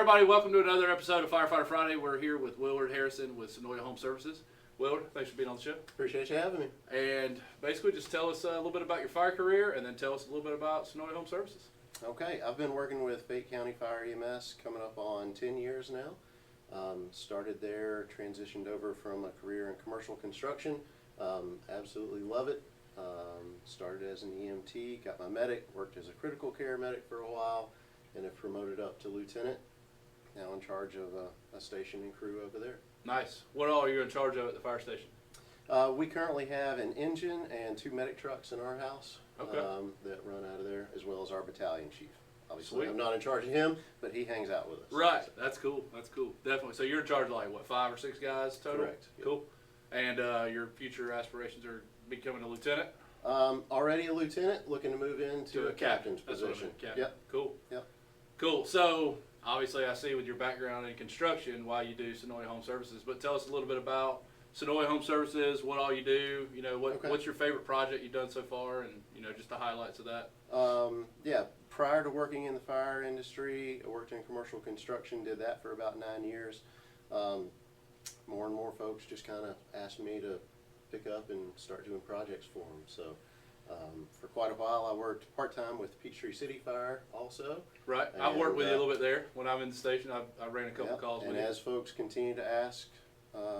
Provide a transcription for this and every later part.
everybody, welcome to another episode of Firefighter Friday. We're here with Willard Harrison with Senoia Home Services. Willard, thanks for being on the show. Appreciate you having me. And basically just tell us a little bit about your fire career and then tell us a little bit about Senoia Home Services. Okay, I've been working with Fayette County Fire EMS coming up on 10 years now. Started there, transitioned over from a career in commercial construction. Absolutely love it. Started as an EMT, got my medic, worked as a critical care medic for a while, and have promoted up to lieutenant. Now in charge of a station and crew over there. Nice. What all are you in charge of at the fire station? We currently have an engine and 2 medic trucks in our house that run out of there, as well as our battalion chief. Obviously, Sweet. I'm not in charge of him, but he hangs out with us. Right. That's cool. That's cool. Definitely. So you're in charge of like, what, 5 or 6 guys total? Correct. Yep. Cool. And your future aspirations are becoming a lieutenant? Already a lieutenant, looking to move into a captain's That's what I position. meant, captain. Yep. Cool. Yep. Cool. So obviously I see with your background in construction why you do Senoia Home Services, but tell us a little bit about Senoia Home Services, what all you do, you know, what's your favorite project you've done so far, and, you know, just the highlights of that. Yeah, prior to working in the fire industry, I worked in commercial construction, did that for about 9 years. More and more folks just kind of asked me to pick up and start doing projects for them. So for quite a while I worked part-time with Peachtree City Fire also. Right. I've worked with you a little bit there. When I'm in the station, I ran a couple calls with you. And as folks continue to ask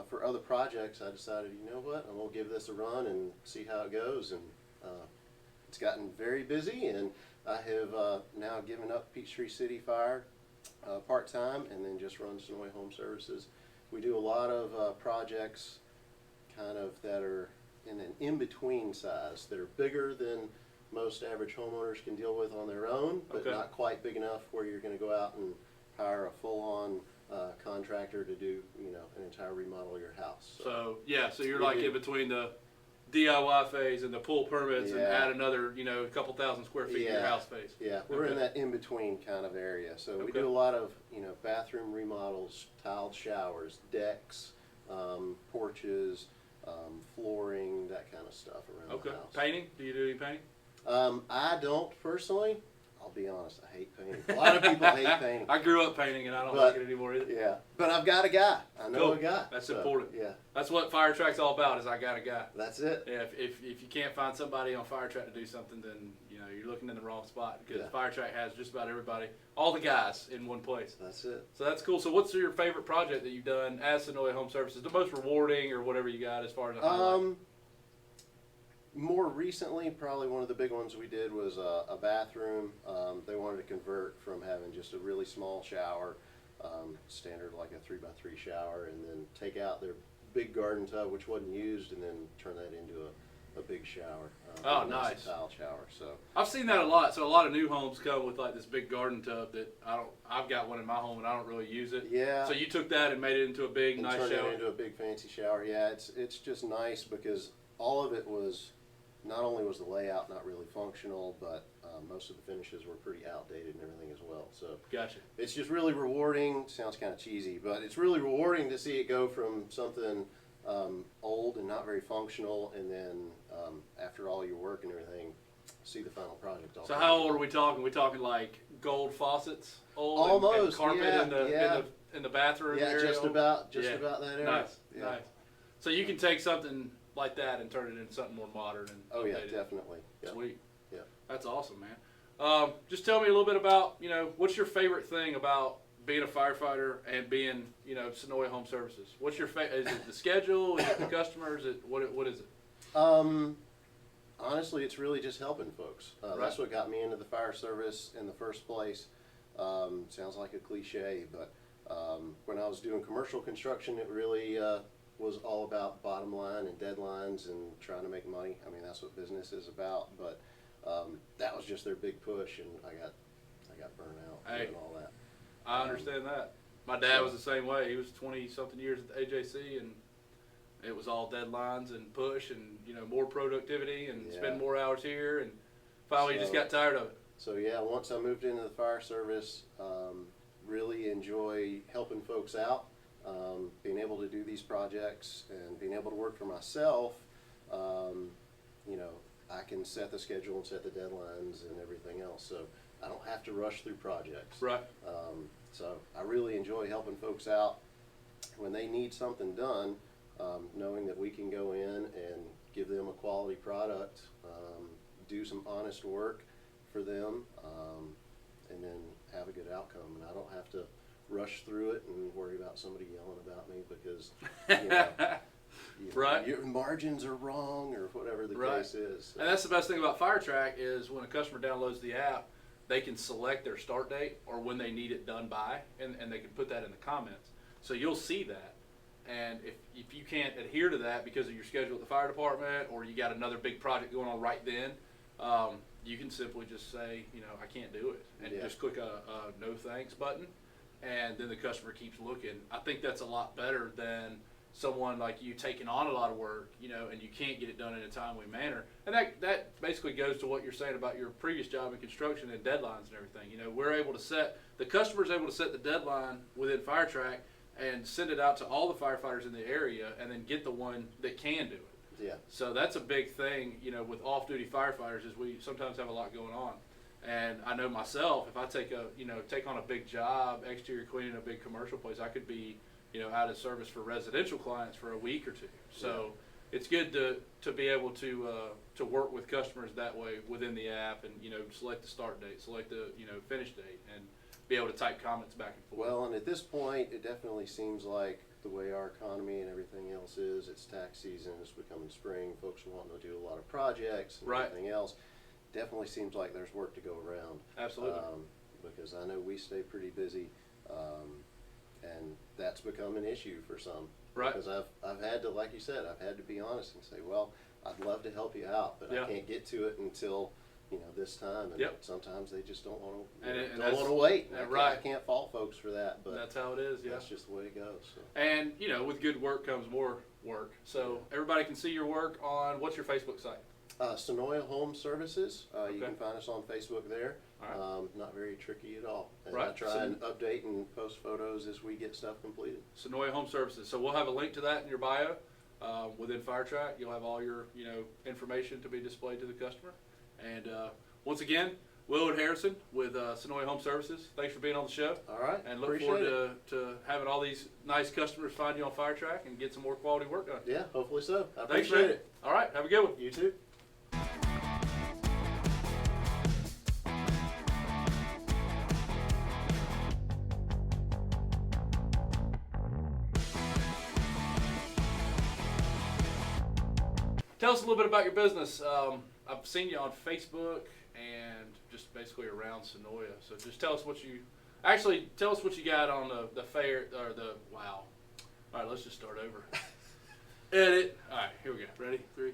for other projects, I decided, you know what, I'm going to give this a run and see how it goes. And it's gotten very busy, and I have now given up Peachtree City Fire part-time and then just run Senoia Home Services. We do a lot of projects kind of that are in an in-between size, that are bigger than most average homeowners can deal with on their own, but not quite big enough where you're going to go out and hire a full-on contractor to do, you know, an entire remodel of your house. So yeah, so you're like in between the DIY phase and the pull permits and add another, you know, a couple thousand square feet to your house phase. Yeah, we're in that in-between kind of area. So we do a lot of, you know, bathroom remodels, tiled showers, decks, porches, flooring, that kind of stuff around the house. Painting? Do you do any painting? I don't personally. I'll be honest, I hate painting. A lot of people hate painting. I grew up painting and I don't like it anymore either. Yeah, but I've got a guy. I know a guy. That's important. Yeah. That's what FireTrack's all about, is I got a guy. That's it. Yeah, if you can't find somebody on FireTrack to do something, then, you know, you're looking in the wrong spot, because FireTrack has just about everybody, all the guys in one place. That's it. So that's cool. So what's your favorite project that you've done as Senoia Home Services? The most rewarding, or whatever you got as far as a highlight? More recently, probably one of the big ones we did was a bathroom. They wanted to convert from having just a really small shower, standard like a 3x3 shower, and then take out their big garden tub, which wasn't used, and then turn that into a big shower. Oh, nice. Tile shower. So I've seen that a lot. So a lot of new homes come with like this big garden tub that I've got one in my home and I don't really use it. Yeah. So you took that and made it into a big, nice shower. Turned it into a big fancy shower. Yeah, it's just nice because all of it was. Not only was the layout not really functional, but most of the finishes were pretty outdated and everything as well. So gotcha. It's just really rewarding. Sounds kind of cheesy, but it's really rewarding to see it go from something old and not very functional, and then after all your work and everything, see the final project. So how old are we talking? We talking like gold faucets, old, almost, and carpet in the bathroom area? Just about that area. Nice, nice. So you can take something like that and turn it into something more modern and updated. Definitely. Yep. Sweet. Yeah. That's awesome, man. Just tell me a little bit about, you know, what's your favorite thing about being a firefighter and being, you know, Senoia Home Services? What's your is it the schedule? Is it the customers? What is it? Honestly, it's really just helping folks. That's what got me into the fire service in the first place. Sounds like a cliche, but when I was doing commercial construction, it really was all about bottom line and deadlines and trying to make money. I mean, that's what business is about. But that was just their big push, and I got burnt out doing all that. I understand that. My dad was the same way. He was 20-something years at the AJC, and it was all deadlines and push and, you know, more productivity and spend more hours here, and finally you just got tired of it. So yeah, once I moved into the fire service, really enjoy helping folks out. Being able to do these projects and being able to work for myself, you know, I can set the schedule and set the deadlines and everything else. So I don't have to rush through projects. Right. So I really enjoy helping folks out when they need something done, knowing that we can go in and give them a quality product, do some honest work for them, and then have a good outcome. And I don't have to rush through it and worry about somebody yelling about me because Right. your margins are wrong or whatever the Right. case is. So. And that's the best thing about FireTrack is when a customer downloads the app, they can select their start date or when they need it done by, and they can put that in the comments. So you'll see that. And if you can't adhere to that because of your schedule at the fire department or you got another big project going on right then, you can simply just say, I can't do it. And just click a no thanks button, and then the customer keeps looking. I think that's a lot better than someone like you taking on a lot of work, and you can't get it done in a timely manner. And that basically goes to what you're saying about your previous job in construction and deadlines and everything. We're able to the customer's able to set the deadline within FireTrack and send it out to all the firefighters in the area and then get the one that can do it. Yeah. So that's a big thing, with off-duty firefighters is we sometimes have a lot going on. And I know myself, if I take on a big job, exterior cleaning a big commercial place, I could be out of service for residential clients for a week or two. So it's good to be able to work with customers that way within the app and, select the start date, select the, finish date, and be able to type comments back and forth. Well, and at this point, it definitely seems like the way our economy and everything else is, it's tax season, it's becoming spring, folks are wanting to do a lot of projects and everything else. Definitely semes like there's work to go around. Absolutely. Because I know we stay pretty busy. And that's become an issue for some. Right. Because I've had to, like you said, I've had to be honest and say, well, I'd love to help you out, but I can't get to it until this time. And sometimes they just don't want to wait. I can't fault folks for that, but that's how it is. Yeah, that's just the way it goes. So. And with good work comes more work. So everybody can see your work on what's your Facebook site? Senoia Home Services. You can find us on Facebook there. All right. Not very tricky at all. And Right. I try and update and post photos as we get stuff completed. Senoia Home Services. So we'll have a link to that in your bio. Within FireTrack, you'll have all your information to be displayed to the customer. And once again, Willard Harrison with Senoia Home Services. Thanks for being on the show. All right. And look forward to having all these nice customers find you on FireTrack and get some more quality work done. Yeah, hopefully so. I Thanks, appreciate man. it. All right. Have a good one. You too. Tell us a little bit about your business. I've seen you on Facebook and just basically around Senoia. So just tell us what you got on the fair or wow. All right, let's just start over. Edit. All right, here we go. Ready? 3,